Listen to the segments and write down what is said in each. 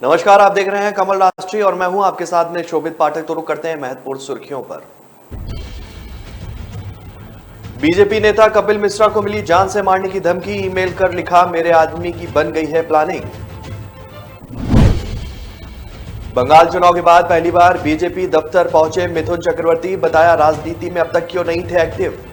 नमस्कार, आप देख रहे हैं कमल राष्ट्रीय और मैं हूं आपके साथ में शोभित पाठक। तो रुक करते हैं महत्वपूर्ण सुर्खियों पर। बीजेपी नेता कपिल मिश्रा को मिली जान से मारने की धमकी, ईमेल कर लिखा मेरे आदमी की बन गई है प्लानिंग। बंगाल चुनाव के बाद पहली बार बीजेपी दफ्तर पहुंचे मिथुन चक्रवर्ती, बताया राजनीति में अब तक क्यों नहीं थे एक्टिव।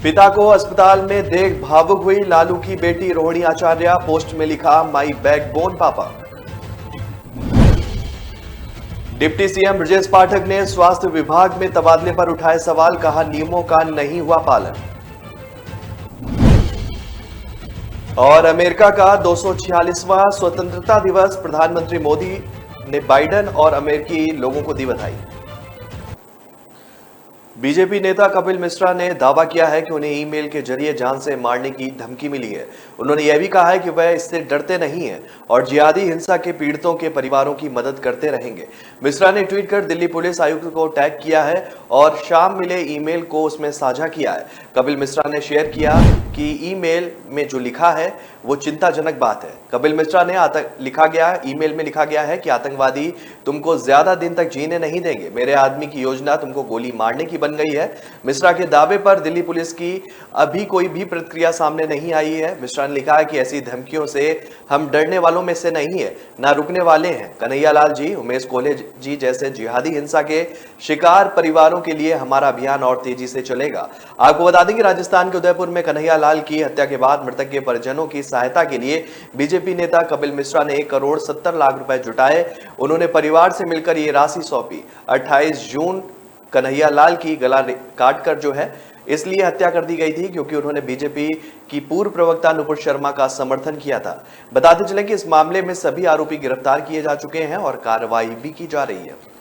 पिता को अस्पताल में देख भावुक हुई लालू की बेटी रोहिणी आचार्य, पोस्ट में लिखा माई बैकबोन पापा। डिप्टी सीएम ब्रजेश पाठक ने स्वास्थ्य विभाग में तबादले पर उठाए सवाल, कहा नियमों का नहीं हुआ पालन। और अमेरिका का 246वां स्वतंत्रता दिवस, प्रधानमंत्री मोदी ने बाइडेन और अमेरिकी लोगों को दी बधाई। बीजेपी नेता कपिल मिश्रा ने दावा किया है कि उन्हें ईमेल के जरिए जान से मारने की धमकी मिली है। उन्होंने यह भी कहा है कि वह इससे डरते नहीं हैं और जिहादी हिंसा के पीड़ितों के परिवारों की मदद करते रहेंगे। मिश्रा ने ट्वीट कर दिल्ली पुलिस आयुक्त को टैग किया है और शाम मिले ईमेल को उसमें साझा किया है। कपिल मिश्रा ने शेयर किया कि ईमेल में जो लिखा है वो चिंताजनक बात है। कपिल मिश्रा ने ईमेल में लिखा गया है कि आतंकवादी तुमको ज्यादा दिन तक जीने नहीं देंगे, मेरे आदमी की योजना तुमको गोली मारने की बन गई है। मिश्रा के दावे पर दिल्ली पुलिस की अभी कोई भी प्रतिक्रिया सामने नहीं आई है। मिश्रा ने लिखा है कि ऐसी धमकियों से हम डरने वालों में से नहीं है, ना रुकने वाले हैं। कन्हैया लाल जी, उमेश कोल्हे जी जैसे जिहादी हिंसा के शिकार परिवारों के लिए हमारा अभियान और तेजी से चलेगा। आपको बता दें कि राजस्थान के उदयपुर में कन्हैया लाल की हत्या के बाद मृतक के परिजनों की सहायता के लिए बीजेपी नेता कपिल मिश्रा ने 1 करोड़ 70 लाख रुपए जुटाए। उन्होंने परिवार से मिलकर ये राशि सौंपी। 28 जून कन्हैया लाल की गला काटकर जो है इसलिए हत्या कर दी गई थी क्योंकि उन्होंने बीजेपी की पूर्व प्रवक्ता नुपुर शर्मा का समर्थन किया था। बताते चलें कि इस मामले में सभी आरोपी गिरफ्तार किए जा चुके हैं और कार्रवाई भी की जा रही है।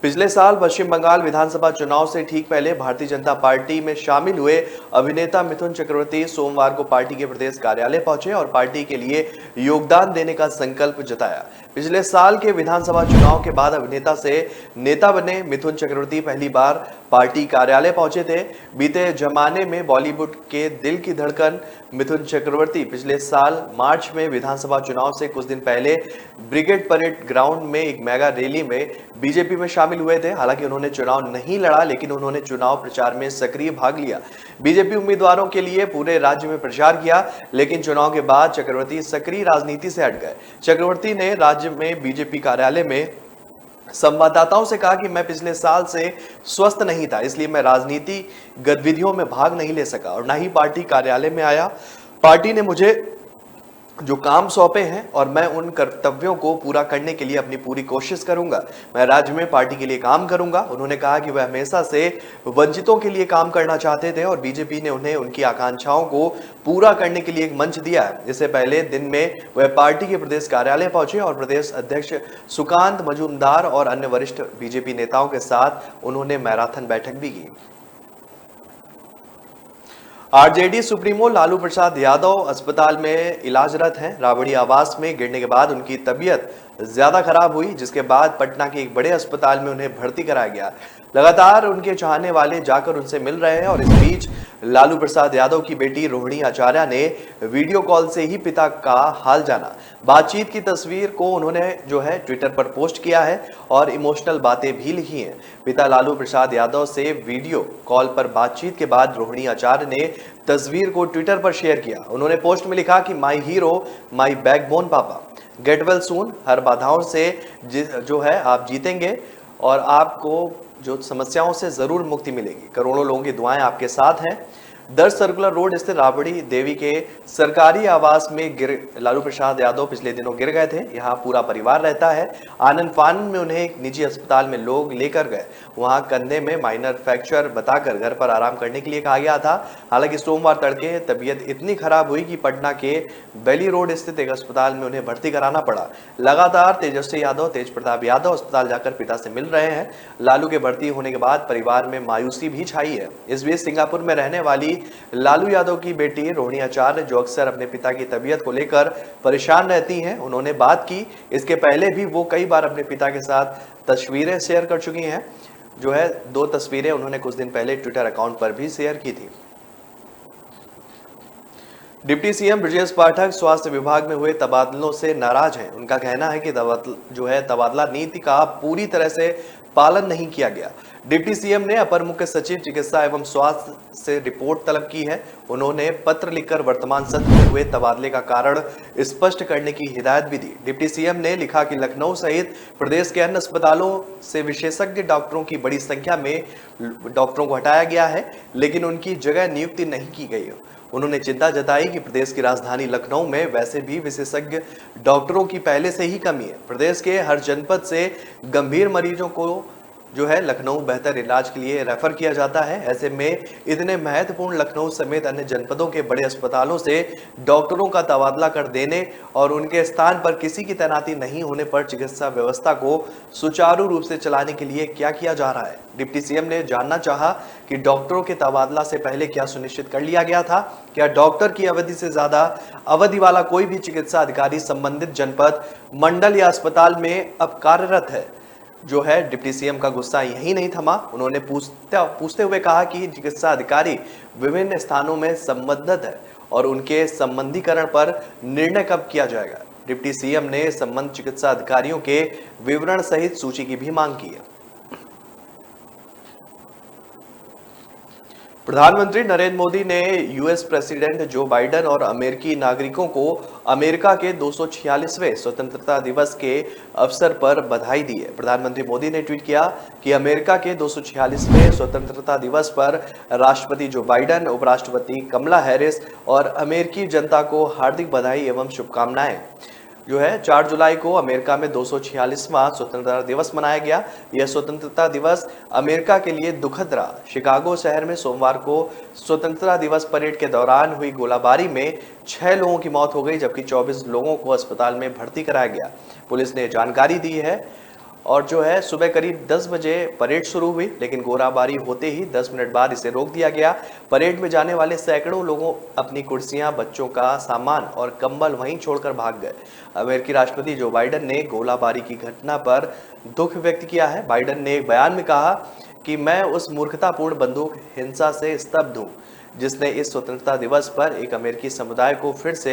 पिछले साल पश्चिम बंगाल विधानसभा चुनाव से ठीक पहले भारतीय जनता पार्टी में शामिल हुए अभिनेता मिथुन चक्रवर्ती सोमवार को पार्टी के प्रदेश कार्यालय पहुंचे और पार्टी के लिए योगदान देने का संकल्प जताया। पिछले साल के विधानसभा चुनाव के बाद अभिनेता से नेता बने मिथुन चक्रवर्ती पहली बार पार्टी कार्यालय पहुंचे थे। बीते जमाने में बॉलीवुड के दिल की धड़कन मिथुन चक्रवर्ती पिछले साल मार्च में विधानसभा चुनाव से कुछ दिन पहले ब्रिगेड परेड ग्राउंड में एक मेगा रैली में बीजेपी में शामिल हुए थे। हालांकि उन्होंने चुनाव नहीं लड़ा, लेकिन उन्होंने चुनाव प्रचार में सक्रिय भाग लिया। बीजेपी उम्मीदवारों के लिए पूरे राज्य में प्रचार किया, लेकिन चुनाव के बाद चक्रवर्ती सक्रिय राजनीति से हट गए। चक्रवर्ती ने राज्य में बीजेपी कार्यालय में संवाददाताओं से कहा कि मैं पिछले साल से स्वस्थ नहीं था, इसलिए मैं राजनीति गतिविधियों में भाग नहीं ले सका और न ही पार्टी कार्यालय में आया। पार्टी ने मुझे जो काम सौंपे हैं और मैं उन कर्तव्यों को पूरा करने के लिए अपनी पूरी कोशिश करूंगा। मैं राज्य में पार्टी के लिए काम करूंगा। उन्होंने कहा कि वह हमेशा से वंचितों के लिए काम करना चाहते थे और बीजेपी ने उन्हें उनकी आकांक्षाओं को पूरा करने के लिए एक मंच दिया है। इससे पहले दिन में वह पार्टी के प्रदेश कार्यालय पहुंचे और प्रदेश अध्यक्ष सुकांत मजूमदार और अन्य वरिष्ठ बीजेपी नेताओं के साथ उन्होंने मैराथन बैठक भी की। आरजेडी सुप्रीमो लालू प्रसाद यादव अस्पताल में इलाजरत हैं। राबड़ी आवास में गिरने के बाद उनकी तबीयत ज्यादा खराब हुई, जिसके बाद पटना के एक बड़े अस्पताल में उन्हें भर्ती कराया गया। लगातार उनके चाहने वाले जाकर उनसे मिल रहे हैं और इस बीच लालू प्रसाद यादव की बेटी रोहिणी आचार्य ने वीडियो कॉल से ही पिता का हाल जाना। बातचीत की तस्वीर को उन्होंने जो है ट्विटर पर पोस्ट किया है और इमोशनल बातें भी लिखी हैं। पिता लालू प्रसाद यादव से वीडियो कॉल पर बातचीत के बाद रोहिणी आचार्य ने तस्वीर को ट्विटर पर शेयर किया। उन्होंने पोस्ट में लिखा कि माई हीरो, माई बैकबोन पापा, गेट वेल सून। हर बाधाओं से जो है आप जीतेंगे और आपको जो समस्याओं से जरूर मुक्ति मिलेगी। करोड़ों लोगों की दुआएं आपके साथ हैं। 10 सर्कुलर रोड स्थित राबड़ी देवी के सरकारी आवास में लालू प्रसाद यादव पिछले दिनों गिर गए थे। यहाँ पूरा परिवार रहता है। आनंद फानन में उन्हें एक निजी अस्पताल में लोग लेकर गए। वहां कंधे में माइनर फ्रैक्चर बताकर घर पर आराम करने के लिए कहा गया था। हालांकि सोमवार तड़के तबीयत इतनी खराब हुई कि पटना के बेली रोड स्थित एक अस्पताल में उन्हें भर्ती कराना पड़ा। लगातार तेजस्वी यादव, तेज प्रताप यादव अस्पताल जाकर पिता से मिल रहे हैं। लालू के भर्ती होने के बाद परिवार में मायूसी भी छाई है। इस बीच सिंगापुर में रहने वाली लालू यादव की बेटी रोहिणी आचार्य, जो अक्सर अपने पिता की तबीयत को लेकर परेशान रहती हैं, उन्होंने बात की। इसके पहले भी वो कई बार अपने पिता के साथ तस्वीरें शेयर कर चुकी हैं। जो है 2 तस्वीरें उन्होंने कुछ दिन पहले ट्विटर अकाउंट पर भी शेयर की थी। डिप्टी सीएम ब्रजेश पाठक स्वास्थ्य विभाग में हुए तबादलों से नाराज हैं। उनका कहना है कि तबादला नीति का पूरी तरह से पालन नहीं किया गया। डिप्टी सीएम ने अपर मुख्य सचिव चिकित्सा एवं स्वास्थ्य से रिपोर्ट तलब की है। उन्होंने पत्र लिखकर वर्तमान सत्र में हुए तबादले का कारण स्पष्ट करने की हिदायत भी दी। डिप्टी सीएम ने लिखा कि लखनऊ सहित प्रदेश के अन्य अस्पतालों से विशेषज्ञ डॉक्टरों की बड़ी संख्या में डॉक्टरों को हटाया गया है, लेकिन उनकी जगह नियुक्ति नहीं की गई। उन्होंने चिंता जताई कि प्रदेश की राजधानी लखनऊ में वैसे भी विशेषज्ञ डॉक्टरों की पहले से ही कमी है। प्रदेश के हर जनपद से गंभीर मरीजों को लखनऊ बेहतर इलाज के लिए रेफर किया जाता है। ऐसे में इतने महत्वपूर्ण लखनऊ समेत अन्य जनपदों के बड़े अस्पतालों से डॉक्टरों का तबादला कर देने और उनके स्थान पर किसी की तैनाती नहीं होने पर चिकित्सा व्यवस्था को सुचारू रूप से चलाने के लिए क्या किया जा रहा है। डिप्टी सीएम ने जानना चाहा कि डॉक्टरों के तबादला से पहले क्या सुनिश्चित कर लिया गया था। क्या डॉक्टर की अवधि से ज्यादा अवधि वाला कोई भी चिकित्सा अधिकारी संबंधित जनपद, मंडल या अस्पताल में अब कार्यरत है। डिप्टी सीएम का गुस्सा यही नहीं थमा। उन्होंने पूछते हुए कहा कि चिकित्सा अधिकारी विभिन्न स्थानों में संबद्ध है और उनके संबंधीकरण पर निर्णय कब किया जाएगा। डिप्टी सीएम ने संबंधित चिकित्सा अधिकारियों के विवरण सहित सूची की भी मांग की है। प्रधानमंत्री नरेंद्र मोदी ने यूएस प्रेसिडेंट जो बाइडेन और अमेरिकी नागरिकों को अमेरिका के 246वें स्वतंत्रता दिवस के अवसर पर बधाई दी है। प्रधानमंत्री मोदी ने ट्वीट किया कि अमेरिका के 246वें स्वतंत्रता दिवस पर राष्ट्रपति जो बाइडेन, उपराष्ट्रपति कमला हैरिस और अमेरिकी जनता को हार्दिक बधाई एवं शुभकामनाएं। 4 जुलाई को अमेरिका में 246वां स्वतंत्रता दिवस मनाया गया। यह स्वतंत्रता दिवस अमेरिका के लिए दुखद रहा। शिकागो शहर में सोमवार को स्वतंत्रता दिवस परेड के दौरान हुई गोलाबारी में 6 लोगों की मौत हो गई, जबकि 24 लोगों को अस्पताल में भर्ती कराया गया। पुलिस ने जानकारी दी है और सुबह करीब 10 बजे परेड शुरू हुई, लेकिन गोलाबारी होते ही 10 मिनट बाद इसे रोक दिया गया। परेड में जाने वाले सैकड़ों लोगों अपनी कुर्सियां, बच्चों का सामान और कंबल वहीं छोड़कर भाग गए। अमेरिकी राष्ट्रपति जो बाइडेन ने गोलाबारी की घटना पर दुख व्यक्त किया है। बाइडेन ने एक बयान में कहा कि मैं उस मूर्खतापूर्ण बंदूक हिंसा से स्तब्ध हूं जिसने इस स्वतंत्रता दिवस पर एक अमेरिकी समुदाय को फिर से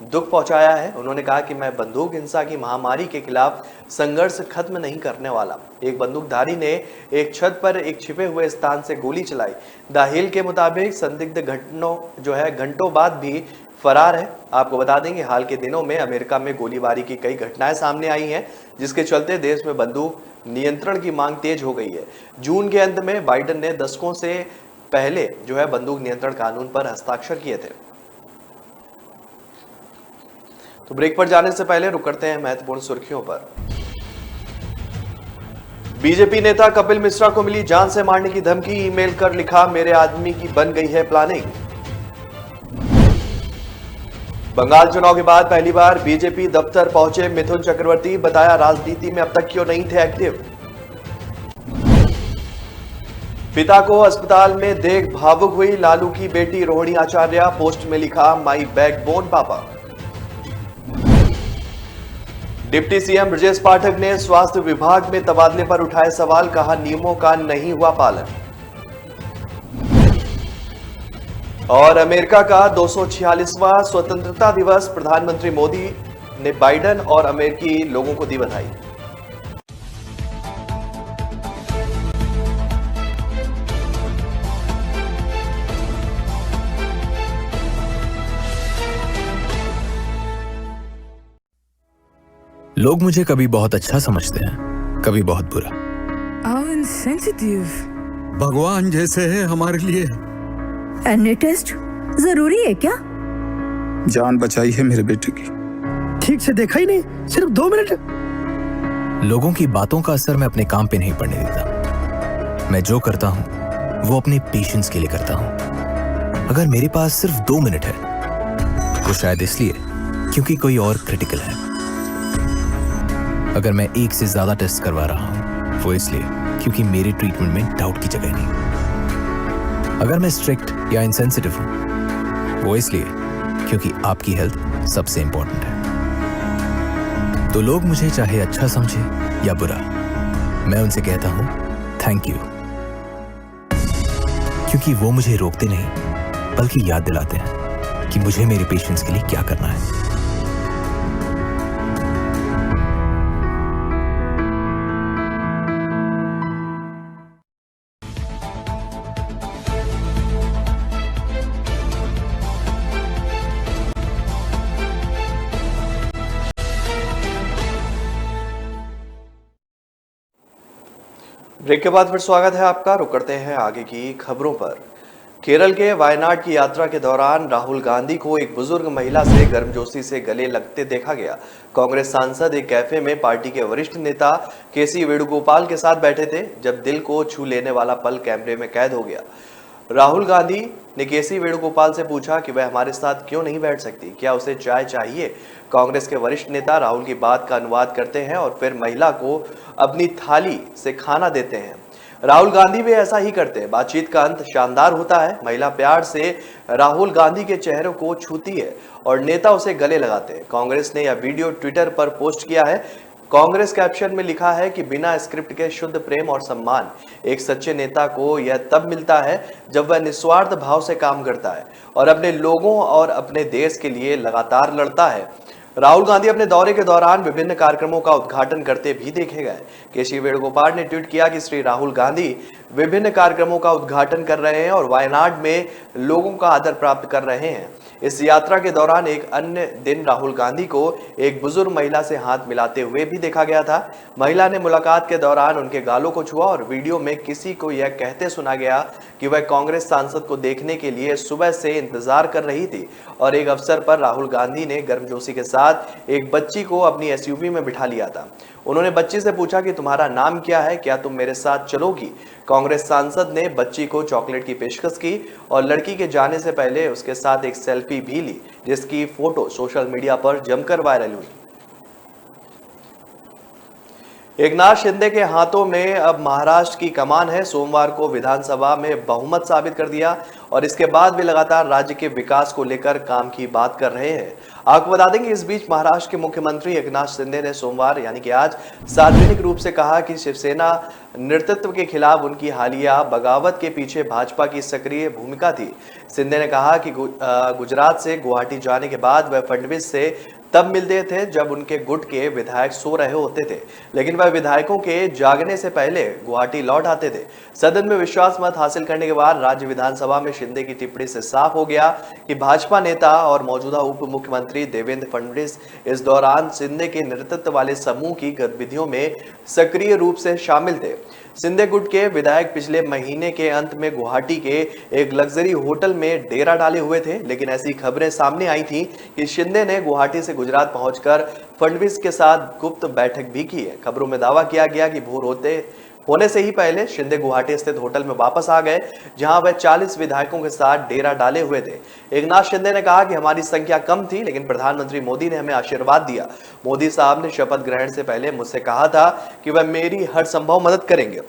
दुख पहुंचाया है। उन्होंने कहा कि मैं बंदूक हिंसा की महामारी के खिलाफ संघर्ष खत्म नहीं करने वाला। एक बंदूकधारी ने एक छत पर एक छिपे हुए स्थान से गोली चलाई। द हिल के मुताबिक संदिग्ध घंटों बाद भी फरार है। आपको बता दें कि हाल के दिनों में अमेरिका में गोलीबारी की कई घटनाएं सामने आई हैं, जिसके चलते देश में बंदूक नियंत्रण की मांग तेज हो गई है। जून के अंत में बाइडेन ने दशकों से पहले बंदूक नियंत्रण कानून पर हस्ताक्षर किए थे। तो ब्रेक पर जाने से पहले रुक करते हैं महत्वपूर्ण सुर्खियों पर। बीजेपी नेता कपिल मिश्रा को मिली जान से मारने की धमकी। ईमेल कर लिखा, मेरे आदमी की बन गई है प्लानिंग। बंगाल चुनाव के बाद पहली बार बीजेपी दफ्तर पहुंचे मिथुन चक्रवर्ती। बताया राजनीति में अब तक क्यों नहीं थे एक्टिव। पिता को अस्पताल में देख भावुक हुई लालू की बेटी रोहिणी आचार्य। पोस्ट में लिखा, माई बैकबोन पापा। डिप्टी सीएम ब्रजेश पाठक ने स्वास्थ्य विभाग में तबादले पर उठाए सवाल। कहा, नियमों का नहीं हुआ पालन। और अमेरिका का 246वां स्वतंत्रता दिवस, प्रधानमंत्री मोदी ने बाइडेन और अमेरिकी लोगों को दी बधाई। लोग मुझे कभी बहुत अच्छा समझते हैं, कभी बहुत बुरा। सेंसिटिव। भगवान जैसे है हमारे लिए। एनी टेस्ट जरूरी है क्या? जान बचाई है मेरे बेटे की। ठीक से देखा ही नहीं, सिर्फ 2 मिनट। लोगों की बातों का असर मैं अपने काम पे नहीं पड़ने देता। मैं जो करता हूं वो अपने पेशेंस के लिए करता हूं। अगर मेरे पास सिर्फ 2 मिनट है तो शायद इसलिए क्योंकि कोई और क्रिटिकल है। अगर मैं 1 से ज्यादा टेस्ट करवा रहा हूं वो इसलिए क्योंकि मेरे ट्रीटमेंट में डाउट की जगह नहीं। अगर मैं स्ट्रिक्ट या इनसेंसिटिव हूं वो इसलिए क्योंकि आपकी हेल्थ सबसे इंपॉर्टेंट है। तो लोग मुझे चाहे अच्छा समझे या बुरा, मैं उनसे कहता हूं थैंक यू, क्योंकि वो मुझे रोकते नहीं बल्कि याद दिलाते हैं कि मुझे मेरे पेशेंट्स के लिए क्या करना है। ब्रेक के बाद फिर स्वागत है आपका। रुक करते हैं आगे की खबरों पर। केरल के वायनाड की यात्रा के दौरान राहुल गांधी को एक बुजुर्ग महिला से गर्मजोशी से गले लगते देखा गया। कांग्रेस सांसद एक कैफे में पार्टी के वरिष्ठ नेता केसी वेणुगोपाल के साथ बैठे थे जब दिल को छू लेने वाला पल कैमरे में कैद हो गया। राहुल गांधी ने केसी वेणुगोपाल से पूछा कि वह हमारे साथ क्यों नहीं बैठ सकती, क्या उसे चाय चाहिए। कांग्रेस के वरिष्ठ नेता राहुल की बात का अनुवाद करते हैं और फिर महिला को अपनी थाली से खाना देते हैं। राहुल गांधी भी ऐसा ही करते हैं। बातचीत का अंत शानदार होता है। महिला प्यार से राहुल गांधी के चेहरे को छूती है और नेता उसे गले लगाते हैं। कांग्रेस ने यह वीडियो ट्विटर पर पोस्ट किया है। कांग्रेस कैप्शन में लिखा है कि बिना स्क्रिप्ट के शुद्ध प्रेम और सम्मान एक सच्चे नेता को यह तब मिलता है जब वह निस्वार्थ भाव से काम करता है और अपने लोगों और अपने देश के लिए लगातार लड़ता है। राहुल गांधी अपने दौरे के दौरान विभिन्न कार्यक्रमों का उद्घाटन करते भी देखे गए। केसी वेणुगोपाल ने ट्वीट किया कि श्री राहुल गांधी विभिन्न कार्यक्रमों का उद्घाटन कर रहे हैं और वायनाड में लोगों का आदर प्राप्त कर रहे हैं। इस यात्रा के दौरान एक अन्य दिन राहुल गांधी को एक बुजुर्ग महिला से हाथ मिलाते हुए भी देखा गया था। महिला ने मुलाकात के दौरान उनके गालों को छुआ और वीडियो में किसी को यह कहते सुना गया कि वह कांग्रेस सांसद को देखने के लिए सुबह से इंतजार कर रही थी और एक अवसर पर राहुल गांधी ने गर्मजोशी के साथ एक बच्ची को अपनी एसयूवी में बिठा लिया था। उन्होंने बच्ची से पूछा कि तुम्हारा नाम क्या है, क्या तुम मेरे साथ चलोगी। कांग्रेस सांसद ने बच्ची को चॉकलेट की पेशकश की और लड़की के जाने से पहले उसके साथ एक सेल्फी भी ली, जिसकी फोटो सोशल मीडिया पर जमकर वायरल हुई। एकनाथ शिंदे के हाथों में अब महाराष्ट्र की कमान है। सोमवार को विधानसभा में बहुमत साबित कर दिया और इसके बाद भी लगातार राज्य के विकास को लेकर काम की बात कर रहे हैं। आपको बता दें कि इस बीच महाराष्ट्र के मुख्यमंत्री एकनाथ शिंदे ने सोमवार यानी कि आज सार्वजनिक रूप से कहा कि शिवसेना नेतृत्व के खिलाफ उनकी हालिया बगावत के पीछे भाजपा की सक्रिय भूमिका थी। शिंदे ने कहा कि गुजरात से गुवाहाटी जाने के बाद वह फडणवीस से तब मिलते थे जब उनके गुट के विधायक सो रहे होते थे, लेकिन वह विधायकों के जागने से पहले गुवाहाटी लौट आते थे। सदन में विश्वास मत हासिल करने के बाद राज्य विधानसभा में शिंदे की टिप्पणी से साफ हो गया कि भाजपा नेता और मौजूदा उप मुख्यमंत्री देवेंद्र फडणवीस इस दौरान शिंदे के नेतृत्व वाले समूह की गतिविधियों में सक्रिय रूप से शामिल थे। शिंदे गुट के विधायक पिछले महीने के अंत में गुवाहाटी के एक लग्जरी होटल में डेरा डाले हुए थे, लेकिन ऐसी खबरें सामने आई थी कि शिंदे ने गुवाहाटी से गुजरात पहुंचकर फडणवीस के साथ गुप्त बैठक भी की है। खबरों में दावा किया गया कि भोर होने से ही पहले शिंदे गुवाहाटी स्थित होटल में वापस आ गए, जहां वह 40 विधायकों के साथ डेरा डाले हुए थे। एकनाथ शिंदे ने कहा कि हमारी संख्या कम थी, लेकिन प्रधानमंत्री मोदी ने हमें आशीर्वाद दिया। मोदी साहब ने शपथ ग्रहण से पहले मुझसे कहा था कि वह मेरी हर संभव मदद करेंगे।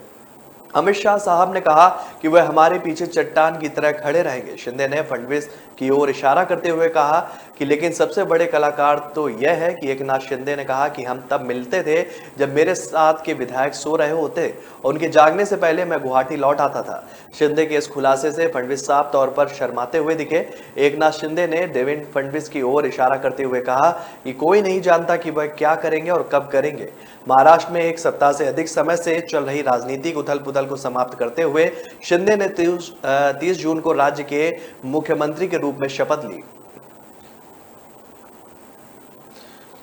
अमित शाह साहब ने कहा कि वह हमारे पीछे चट्टान की तरह खड़े रहेंगे। शिंदे ने फडणवीस की ओर इशारा करते हुए कहा कि लेकिन सबसे बड़े कलाकार तो यह है कि एकनाथ शिंदे ने कहा कि हम तब मिलते थे जब मेरे साथ के विधायक सो रहे होते और उनके जागने से पहले मैं गुवाहाटी लौट आता था। शिंदे के इस खुलासे से फडणवीस साफ तौर पर शर्माते हुए दिखे। एकनाथ शिंदे ने देवेंद्र फडणवीस की ओर इशारा करते हुए कहा कि कोई नहीं जानता कि वह क्या करेंगे और कब करेंगे। महाराष्ट्र में एक सप्ताह से अधिक समय से चल रही राजनीतिक उथल पुथल को समाप्त करते हुए शिंदे ने 30 जून को राज्य के मुख्यमंत्री के रूप में शपथ ली।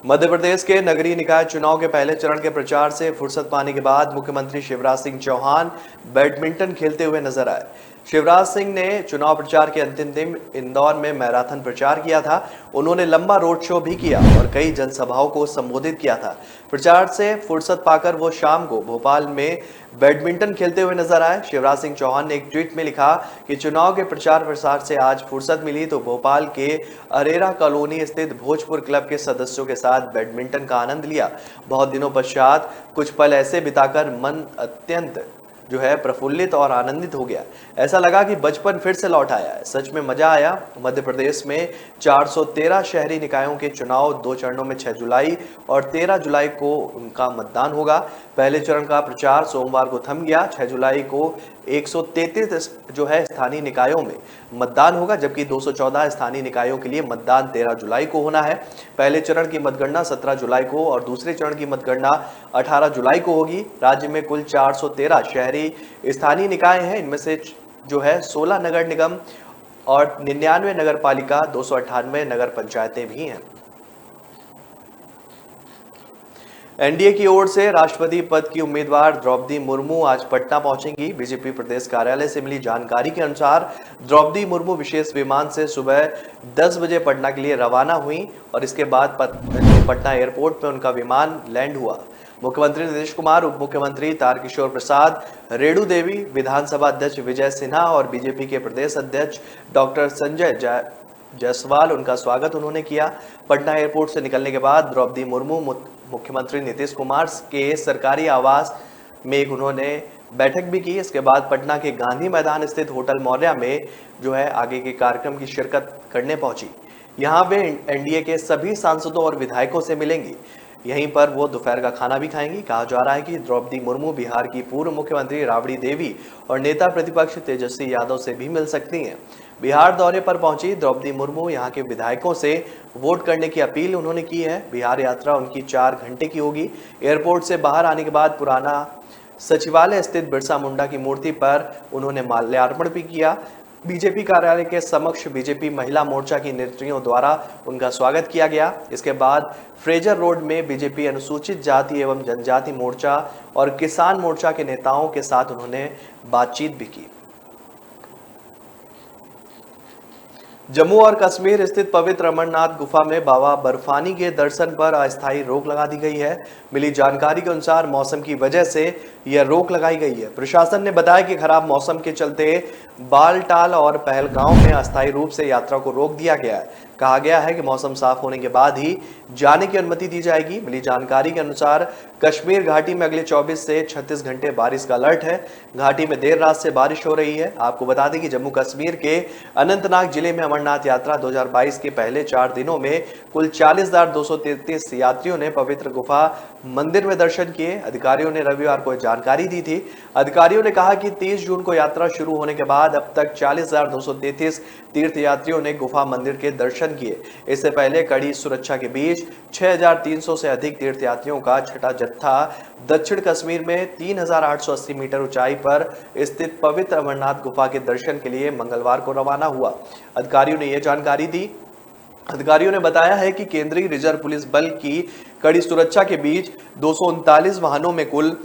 मध्य प्रदेश के नगरीय निकाय चुनाव के पहले चरण के प्रचार से फुर्सत पाने के बाद मुख्यमंत्री शिवराज सिंह चौहान बैडमिंटन खेलते हुए नजर आए। शिवराज सिंह ने चुनाव प्रचार के अंतिम दिन इंदौर में मैराथन प्रचार किया था। उन्होंने लंबा रोड शो भी किया और कई जनसभाओं को संबोधित किया था। प्रचार से फुर्सत पाकर वो शाम को भोपाल में बैडमिंटन खेलते हुए नजर आए। शिवराज सिंह चौहान ने एक ट्वीट में लिखा कि चुनाव के प्रचार प्रसार से आज फुर्सत मिली तो भोपाल के अरेरा कॉलोनी स्थित भोजपुर क्लब के सदस्यों के साथ बैडमिंटन का आनंद लिया। बहुत दिनों पश्चात कुछ पल ऐसे बिताकर मन अत्यंत प्रफुल्लित और आनंदित हो गया। ऐसा लगा कि बचपन फिर से लौट आया है। सच में मजा आया। मध्य प्रदेश में 413 शहरी निकायों के चुनाव 2 चरणों में 6 जुलाई और 13 जुलाई को उनका मतदान होगा। पहले चरण का प्रचार सोमवार को थम गया। 6 जुलाई को 133 जो है स्थानीय निकायों में मतदान होगा, जबकि 214 स्थानीय निकायों के लिए मतदान 13 जुलाई को होना है। पहले चरण की मतगणना 17 जुलाई को और दूसरे चरण की मतगणना 18 जुलाई को होगी। राज्य में कुल 413 शहरी स्थानीय निकाय हैं। इनमें से जो है 16 नगर निगम और 99 नगर पालिका, 298 नगर पंचायतें भी हैं। एनडीए की ओर से राष्ट्रपति पद की उम्मीदवार द्रौपदी मुर्मू आज पटना पहुंचेंगी। बीजेपी प्रदेश कार्यालय से मिली जानकारी के अनुसार द्रौपदी मुर्मू विशेष विमान से सुबह 10 बजे पटना के लिए रवाना हुई और इसके बाद पटना एयरपोर्ट पर उनका विमान लैंड हुआ। मुख्यमंत्री नीतीश कुमार, उप मुख्यमंत्री तारकिशोर प्रसाद, रेणु देवी, विधानसभा अध्यक्ष विजय सिन्हा और बीजेपी के प्रदेश अध्यक्ष डॉक्टर संजय जायसवाल उनका स्वागत उन्होंने किया। पटना एयरपोर्ट से निकलने के बाद द्रौपदी मुर्मू मुख्यमंत्री नीतीश कुमार के सरकारी आवास में उन्होंने बैठक भी की। इसके बाद पटना के गांधी मैदान स्थित होटल मौर्या में जो है आगे के कार्यक्रम की शिरकत करने पहुंची। यहां वे एनडीए के सभी सांसदों और विधायकों से मिलेंगी। यहीं पर वो दोपहर का खाना भी खाएंगी। कहा जा रहा है कि द्रौपदी मुर्मू बिहार की पूर्व मुख्यमंत्री राबड़ी देवी और नेता प्रतिपक्ष तेजस्वी यादव से भी मिल सकती हैं। बिहार दौरे पर पहुंची द्रौपदी मुर्मू यहां के विधायकों से वोट करने की अपील उन्होंने की है। बिहार यात्रा उनकी 4 घंटे की होगी। एयरपोर्ट से बाहर आने के बाद पुराना सचिवालय स्थित बिरसा मुंडा की मूर्ति पर उन्होंने माल्यार्पण भी किया। बीजेपी कार्यालय के समक्ष बीजेपी महिला मोर्चा की नेत्रियों द्वारा उनका स्वागत किया गया। इसके बाद फ्रेजर रोड में बीजेपी अनुसूचित जाति एवं जनजाति मोर्चा और किसान मोर्चा के नेताओं के साथ उन्होंने बातचीत भी की। जम्मू और कश्मीर स्थित पवित्र अमरनाथ गुफा में बाबा बर्फानी के दर्शन पर अस्थायी रोक लगा दी गई है। मिली जानकारी के अनुसार मौसम की वजह से यह रोक लगाई गई है। प्रशासन ने बताया कि खराब मौसम के चलते बालटाल और पहलगांव में अस्थायी रूप से यात्रा को रोक दिया गया है। कहा गया है कि मौसम साफ होने के बाद ही जाने की अनुमति दी जाएगी। मिली जानकारी के अनुसार कश्मीर घाटी में अगले 24 से 36 घंटे बारिश का अलर्ट है। घाटी में देर रात से बारिश हो रही है। आपको बता दें कि जम्मू कश्मीर के अनंतनाग जिले में अमरनाथ यात्रा 2022 के पहले 4 दिनों में कुल 40,233 यात्रियों ने पवित्र गुफा मंदिर में दर्शन किए। अधिकारियों ने रविवार को जानकारी दी थी। अधिकारियों ने कहा कि 30 जून को यात्रा शुरू होने के बाद अब तक 40,233 तीर्थयात्रियों ने गुफा मंदिर के दर्शन किए। इससे पहले कड़ी सुरक्षा के बीच 6,300 से अधिक तीर्थयात्रियों का छठा जत्था दक्षिण कश्मीर में 3,880 मीटर ऊंचाई पर स्थित पवित्र अमरनाथ गुफा के दर्शन के लिए मंगलवार को रवाना हुआ। अधिकारियों ने यह जानकारी दी। अधिकारियों ने बताया है कि केंद्रीय रिजर्व पुलिस बल की कड़ी सुरक्षा के बीच 239 वाहनों में कुल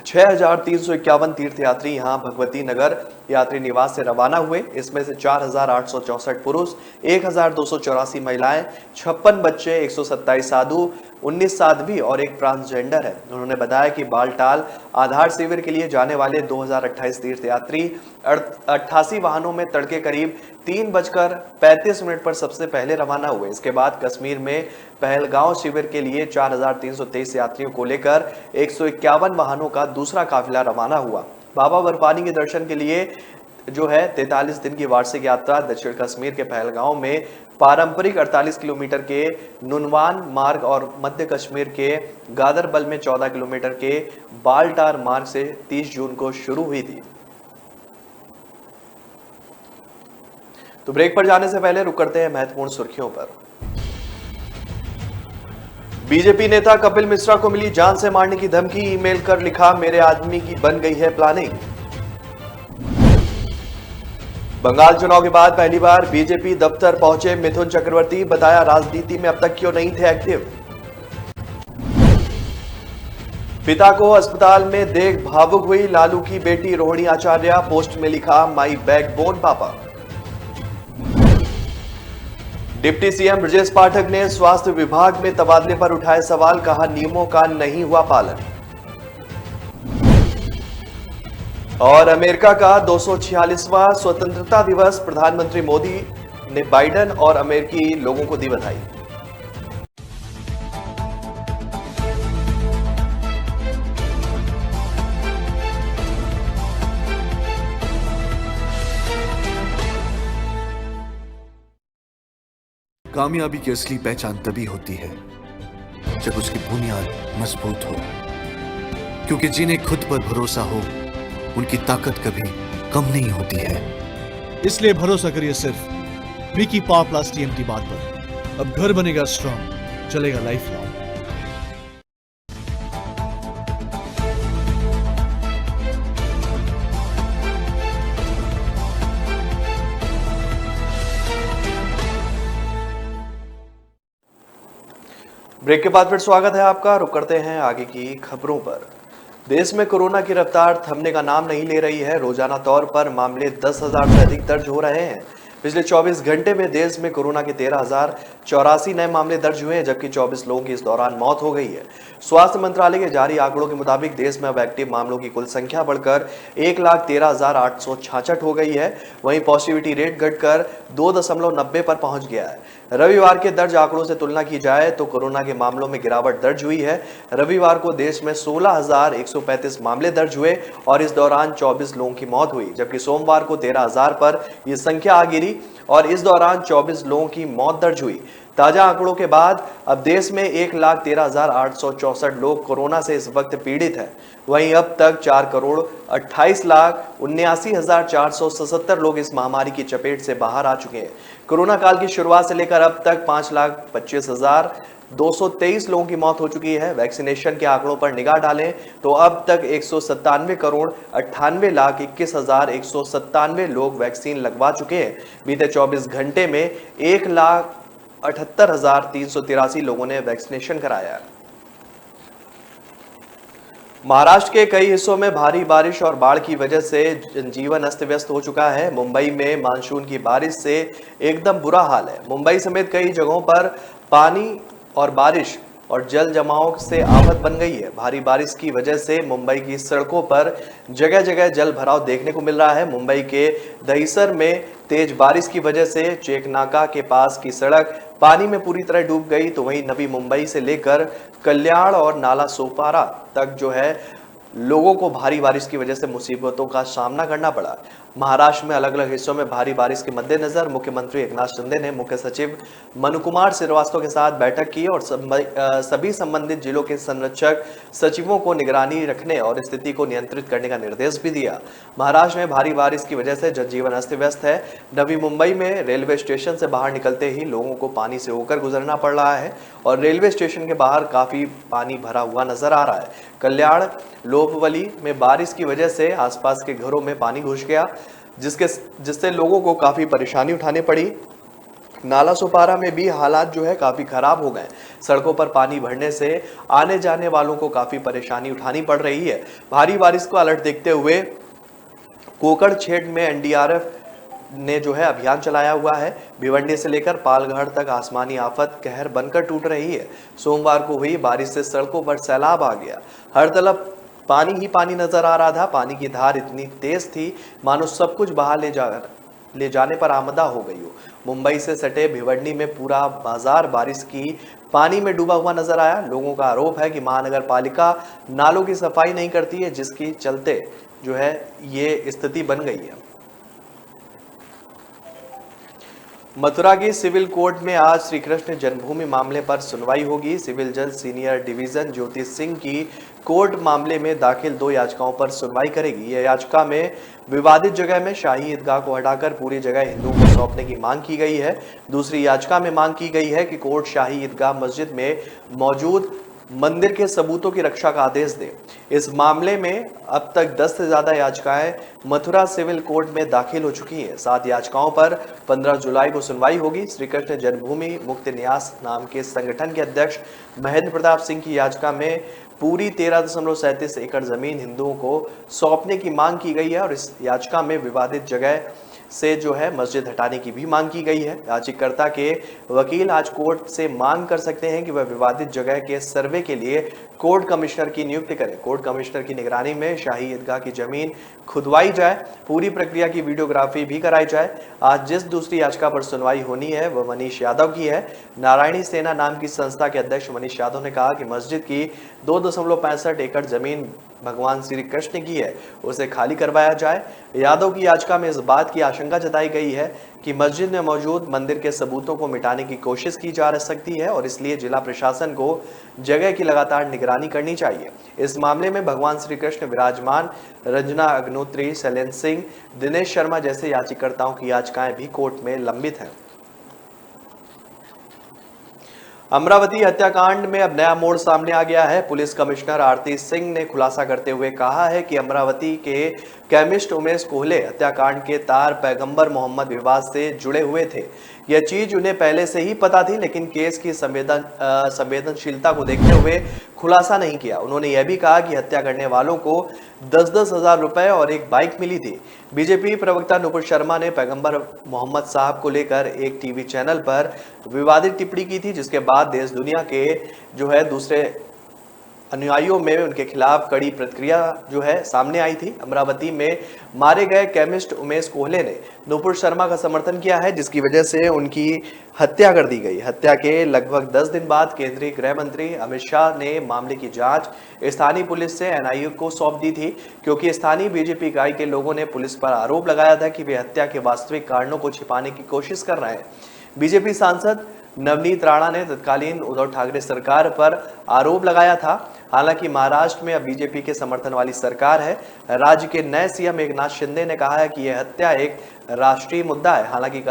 6,351 तीर्थयात्री यहां भगवती नगर यात्री निवास से रवाना हुए। इसमें से 4,864 पुरुष, 1,284 महिलाएं, 56 बच्चे, 127 साधु, 19 साध्वी और एक ट्रांसजेंडर है। उन्होंने बताया कि बालटाल आधार शिविर के लिए जाने वाले 2028 तीर्थयात्री 88 वाहनों में तड़के करीब 3:35 पर सबसे पहले रवाना हुए। इसके बाद कश्मीर में पहलगांव शिविर के लिए 4,323 यात्रियों को लेकर 151 वाहनों का दूसरा काफिला रवाना हुआ। बाबा बर्फानी के दर्शन के लिए जो है 43 दिन की वार्षिक यात्रा दक्षिण कश्मीर के पहलगांव में पारंपरिक 48 किलोमीटर के नुनवान मार्ग और मध्य कश्मीर के गादरबल में 14 किलोमीटर के बालटार मार्ग से 30 जून को शुरू हुई थी। तो ब्रेक पर जाने से पहले रुक करते हैं महत्वपूर्ण सुर्खियों पर। बीजेपी नेता कपिल मिश्रा को मिली जान से मारने की धमकी। ईमेल कर लिखा, मेरे आदमी की बन गई है प्लानिंग। बंगाल चुनाव के बाद पहली बार बीजेपी दफ्तर पहुंचे मिथुन चक्रवर्ती। बताया राजनीति में अब तक क्यों नहीं थे एक्टिव। पिता को अस्पताल में देख भावुक हुई लालू की बेटी रोहिणी आचार्य। पोस्ट में लिखा, माई बैकबोन पापा। डिप्टी सीएम ब्रजेश पाठक ने स्वास्थ्य विभाग में तबादले पर उठाए सवाल। कहा, नियमों का नहीं हुआ पालन। और अमेरिका का 246वां स्वतंत्रता दिवस। प्रधानमंत्री मोदी ने बाइडेन और अमेरिकी लोगों को दी बधाई। कामयाबी की असली पहचान तभी होती है जब उसकी बुनियाद मजबूत हो, क्योंकि जिन्हें खुद पर भरोसा हो उनकी ताकत कभी कम नहीं होती है। इसलिए भरोसा करिए सिर्फ विकी पावर प्लस टीएमटी बात पर। अब घर बनेगा स्ट्रांग, चलेगा लाइफ लॉन्ग। ब्रेक के बाद फिर स्वागत है आपका। रुक करते हैं आगे की खबरों पर। देश में कोरोना की रफ्तार थमने का नाम नहीं ले रही है। रोजाना तौर पर मामले 10,000 से अधिक दर्ज हो रहे हैं। पिछले 24 घंटे में देश में कोरोना के 13,084 नए मामले दर्ज हुए हैं, जबकि 24 लोगों की इस दौरान मौत हो गई है। स्वास्थ्य मंत्रालय के जारी आंकड़ों के मुताबिक देश में अब एक्टिव मामलों की कुल संख्या बढ़कर 1,13,866 हो गई है। वहीं पॉजिटिविटी रेट घटकर 2.90 पर पहुंच गया है। रविवार के दर्ज आंकड़ों से तुलना की जाए तो कोरोना के मामलों में गिरावट दर्ज हुई है। रविवार को देश में 16,135 मामले दर्ज हुए और इस दौरान 24 लोगों की मौत हुई, जबकि सोमवार को 13,000 पर यह संख्या आ गिरी और इस दौरान 24 लोगों की मौत दर्ज हुई। ताजा आंकड़ों के बाद अब देश में 1,13,864 लोग कोरोना से इस वक्त पीड़ित हैं। वहीं अब तक 4,28,79,477 लोग इस महामारी की चपेट से बाहर आ चुके हैं। कोरोना काल की शुरुआत से लेकर अब तक 5,25,223 लोगों की मौत हो चुकी है। वैक्सीनेशन के आंकड़ों पर निगाह डालें तो अब तक 197,98,21,197 लोग वैक्सीन लगवा चुके हैं। बीते 24 घंटे में 1,78,383 लोगों ने वैक्सीनेशन कराया है। महाराष्ट्र के कई हिस्सों में भारी बारिश और बाढ़ की वजह से जनजीवन अस्त व्यस्त हो चुका है। मुंबई में मानसून की बारिश से एकदम बुरा हाल है। मुंबई समेत कई जगहों पर पानी और बारिश और जल जमाव से आफत बन गई है। भारी बारिश की वजह से मुंबई की सड़कों पर जगह जगह जल भराव देखने को मिल रहा है। मुंबई के दहिसर में तेज बारिश की वजह से चेकनाका के पास की सड़क पानी में पूरी तरह डूब गई, तो वहीं नवी मुंबई से लेकर कल्याण और नाला सोपारा तक जो है लोगों को भारी बारिश की वजह से मुसीबतों का सामना करना पड़ा। महाराष्ट्र में अलग अलग हिस्सों में भारी बारिश के मद्देनजर मुख्यमंत्री एकनाथ शिंदे ने मुख्य सचिव मनु कुमार श्रीवास्तव के साथ बैठक की और सभी संबंधित जिलों के संरक्षक सचिवों को निगरानी रखने और स्थिति को नियंत्रित करने का निर्देश भी दिया। महाराष्ट्र में भारी बारिश की वजह से जनजीवन अस्त व्यस्त है। नवी मुंबई में रेलवे स्टेशन से बाहर निकलते ही लोगों को पानी से होकर गुजरना पड़ रहा है और रेलवे स्टेशन के बाहर काफी पानी भरा हुआ नजर आ रहा है। कल्याण लोपवली में बारिश की वजह से आसपास के घरों में पानी घुस गया, जिससे लोगों को काफी परेशानी उठानी पड़ी। नाला सोपारा में भी हालात जो है काफी खराब हो गए। सड़कों पर पानी भरने से आने जाने वालों को काफी परेशानी उठानी पड़ रही है। भारी बारिश को अलर्ट देखते हुए कोकड़ छेड़ में एनडीआरएफ ने जो है अभियान चलाया हुआ है। भिवंडी से लेकर पालघर तक आसमानी आफत कहर बनकर टूट रही है। सोमवार को हुई बारिश से सड़कों पर सैलाब आ गया। हर तरफ पानी ही पानी नजर आ रहा था। पानी की धार इतनी तेज थी मानो सब कुछ बाहर ले जाने पर आमदा हो गई हो। मुंबई से सटे भिवंडी में पूरा बाजार बारिश की पानी में डूबा हुआ नजर आया। लोगों का आरोप है कि महानगर पालिका नालों की सफाई नहीं करती है, जिसकी चलते जो है ये स्थिति बन गई है। मथुरा की सिविल कोर्ट में आज श्री कृष्ण जन्मभूमि मामले पर सुनवाई होगी। सिविल जज सीनियर डिवीजन ज्योति सिंह की कोर्ट मामले में दाखिल 2 याचिकाओं पर सुनवाई करेगी। यह याचिका में विवादित जगह में शाही ईदगाह को हटाकर पूरी जगह हिंदुओं को सौंपने की मांग की गई है। दूसरी याचिका में मांग की गई है कि कोर्ट शाही ईदगाह मस्जिद में मौजूद मंदिर के सबूतों की रक्षा का आदेश दे। इस मामले में अब तक 10 से ज्यादा याचिकाएं मथुरा सिविल कोर्ट में दाखिल हो चुकी हैं। 7 याचिकाओं पर 15 जुलाई को सुनवाई होगी। श्री कृष्ण जन्मभूमि मुक्ति न्यास नाम के संगठन के अध्यक्ष महेंद्र प्रताप सिंह की याचिका में पूरी 13.37 एकड़ जमीन हिंदुओं को सौंपने की मांग की गई है और इस याचिका में विवादित जगह से जो है मस्जिद हटाने की भी मांग की गई है। याचिकाकर्ता के वकील आज कोर्ट से मांग कर सकते हैं कि वह विवादित जगह के सर्वे के लिए कोर्ट कमिश्नर की नियुक्ति करें। कोर्ट कमिश्नर की निगरानी में शाही ईदगाह की जमीन खुदवाई जाए, पूरी प्रक्रिया की वीडियोग्राफी भी कराई जाए। आज जिस दूसरी याचिका पर सुनवाई होनी है वह मनीष यादव की है। नारायणी सेना नाम की संस्था के अध्यक्ष मनीष यादव ने कहा कि मस्जिद की 2.65 एकड़ जमीन भगवान श्री कृष्ण की है, उसे खाली करवाया जाए। यादव की याचिका में इस बात की आशंका जताई गई है कि मस्जिद में मौजूद मंदिर के सबूतों को मिटाने की कोशिश की जा सकती है और इसलिए जिला प्रशासन को जगह की लगातार निगरानी करनी चाहिए। इस मामले में भगवान श्री कृष्ण विराजमान, रंजना अग्नोत्री, शैलेंद्र सिंह, दिनेश शर्मा जैसे याचिकाकर्ताओं की याचिकाएं भी कोर्ट में लंबित हैं। अमरावती हत्याकांड में अब नया मोड़ सामने आ गया है। पुलिस कमिश्नर आरती सिंह ने खुलासा करते हुए कहा है कि अमरावती के केमिस्ट उमेश कोहले हत्याकांड के तार पैगंबर मोहम्मद विवाद से जुड़े हुए थे। यह चीज उन्हें पहले से ही पता थी, लेकिन केस की संवेदनशीलता को देखते हुए खुलासा नहीं किया। उन्होंने यह भी कहा कि हत्या करने वालों को 10-10 हजार रुपए और एक बाइक मिली थी। बीजेपी प्रवक्ता नुपुर शर्मा ने पैगंबर मोहम्मद साहब को लेकर एक टीवी चैनल पर विवादित टिप्पणी की थी, जिसके बाद देश दुनिया के दूसरे अनुयायियों में उनके खिलाफ कड़ी प्रतिक्रिया सामने आई थी। अमरावती में मारे गए केमिस्ट उमेश कोहले ने नुपुर शर्मा का समर्थन किया है, जिसकी वजह से उनकी हत्या कर दी गई। हत्या के लगभग 10 दिन बाद केंद्रीय गृह मंत्री अमित शाह ने मामले की जांच स्थानीय पुलिस से एनआईए को सौंप दी थी, क्योंकि स्थानीय बीजेपी इकाई के लोगों ने पुलिस पर आरोप लगाया था कि वे हत्या के वास्तविक कारणों को छिपाने की कोशिश कर रहे हैं। बीजेपी सांसद नवनीत राणा ने तत्कालीन उद्धव ठाकरे सरकार पर आरोप लगाया था। हालांकि महाराष्ट्र में अब बीजेपी के समर्थन वाली सरकार है। राज्य के नए सीएम एकनाथ शिंदे ने कहा है कि यह हत्या एक राष्ट्रीय मुद्दा है। हालांकि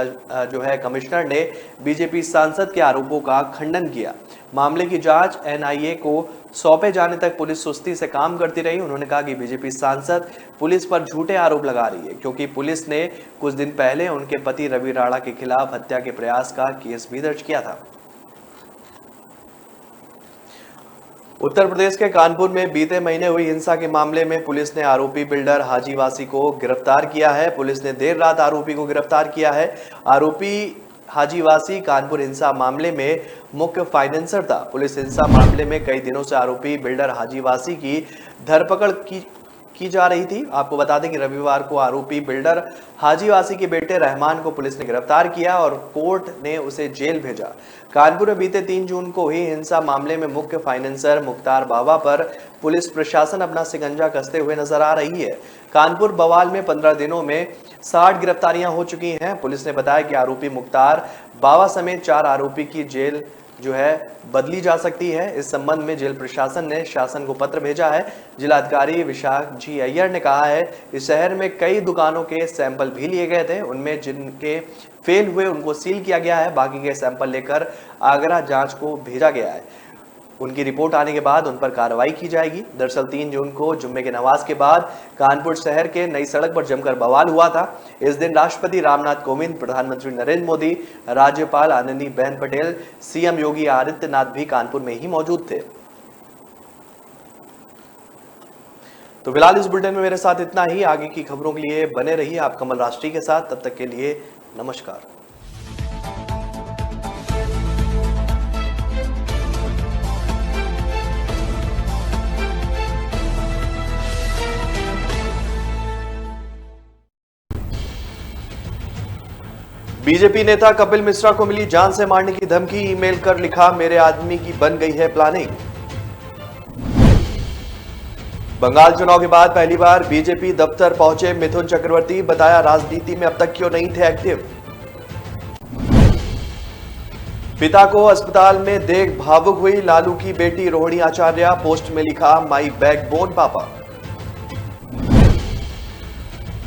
कमिश्नर ने बीजेपी सांसद के आरोपों का खंडन किया। मामले की जांच एनआईए को सौंपे जाने तक पुलिस सुस्ती से काम करती रही। उन्होंने कहा कि बीजेपी सांसद पुलिस पर झूठे आरोप लगा रही है, क्योंकि पुलिस ने कुछ दिन पहले उनके पति रवि राणा के खिलाफ हत्या के प्रयास का केस भी दर्ज किया था। उत्तर प्रदेश के कानपुर में बीते महीने हुई हिंसा के मामले में पुलिस ने आरोपी बिल्डर हाजी वासी को गिरफ्तार किया है। पुलिस ने देर रात आरोपी को गिरफ्तार किया है। आरोपी हाजी वासी कानपुर हिंसा मामले में मुख्य फाइनेंसर था। पुलिस हिंसा मामले में कई दिनों से आरोपी बिल्डर हाजी वासी की धरपकड़ की जा रही थी। आपको बता दें कि रविवार को आरोपी बिल्डर हाजी वासी के बेटे रहमान को पुलिस ने गिरफ्तार किया और कोर्ट ने उसे जेल भेजा। कानपुर में बीते 3 जून को हुई हिंसा मामले में मुख्य फाइनेंसर मुख्तार बाबा पर पुलिस प्रशासन अपना शिकंजा कसते हुए नजर आ रही है। कानपुर बवाल में 15 दिनों में 60 गिरफ्तारियां हो चुकी हैं। पुलिस ने बताया कि आरोपी मुख्तार बाबा समेत 4 आरोपी की जेल बदली जा सकती है। इस संबंध में जेल प्रशासन ने शासन को पत्र भेजा है। जिलाधिकारी विशाख जी अय्यर ने कहा है कि शहर में कई दुकानों के सैंपल भी लिए गए थे। उनमें जिनके फेल हुए उनको सील किया गया है। बाकी के सैंपल लेकर आगरा जांच को भेजा गया है। उनकी रिपोर्ट आने के बाद उन पर कार्रवाई की जाएगी। दरअसल 3 जून को जुम्मे की नमाज के बाद कानपुर शहर के नई सड़क पर जमकर बवाल हुआ था। इस दिन राष्ट्रपति रामनाथ कोविंद, प्रधानमंत्री नरेंद्र मोदी, राज्यपाल आनंदीबेन पटेल, सीएम योगी आदित्यनाथ भी कानपुर में ही मौजूद थे। तो फिलहाल इस बुलेटिन में मेरे साथ इतना ही। आगे की खबरों के लिए बने रहिए आप कमल राष्ट्रीय के साथ। तब तक के लिए नमस्कार। बीजेपी नेता कपिल मिश्रा को मिली जान से मारने की धमकी। ईमेल कर लिखा, मेरे आदमी की बन गई है प्लानिंग। बंगाल चुनाव के बाद पहली बार बीजेपी दफ्तर पहुंचे मिथुन चक्रवर्ती। बताया राजनीति में अब तक क्यों नहीं थे एक्टिव। पिता को अस्पताल में देख भावुक हुई लालू की बेटी रोहिणी आचार्य। पोस्ट में लिखा, माई बैकबोन पापा।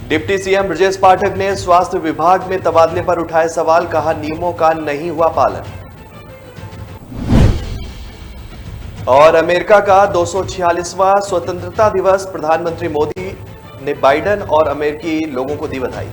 डिप्टी सीएम ब्रजेश पाठक ने स्वास्थ्य विभाग में तबादले पर उठाए सवाल। कहा, नियमों का नहीं हुआ पालन। और अमेरिका का 246वां स्वतंत्रता दिवस। प्रधानमंत्री मोदी ने बाइडेन और अमेरिकी लोगों को दी बधाई।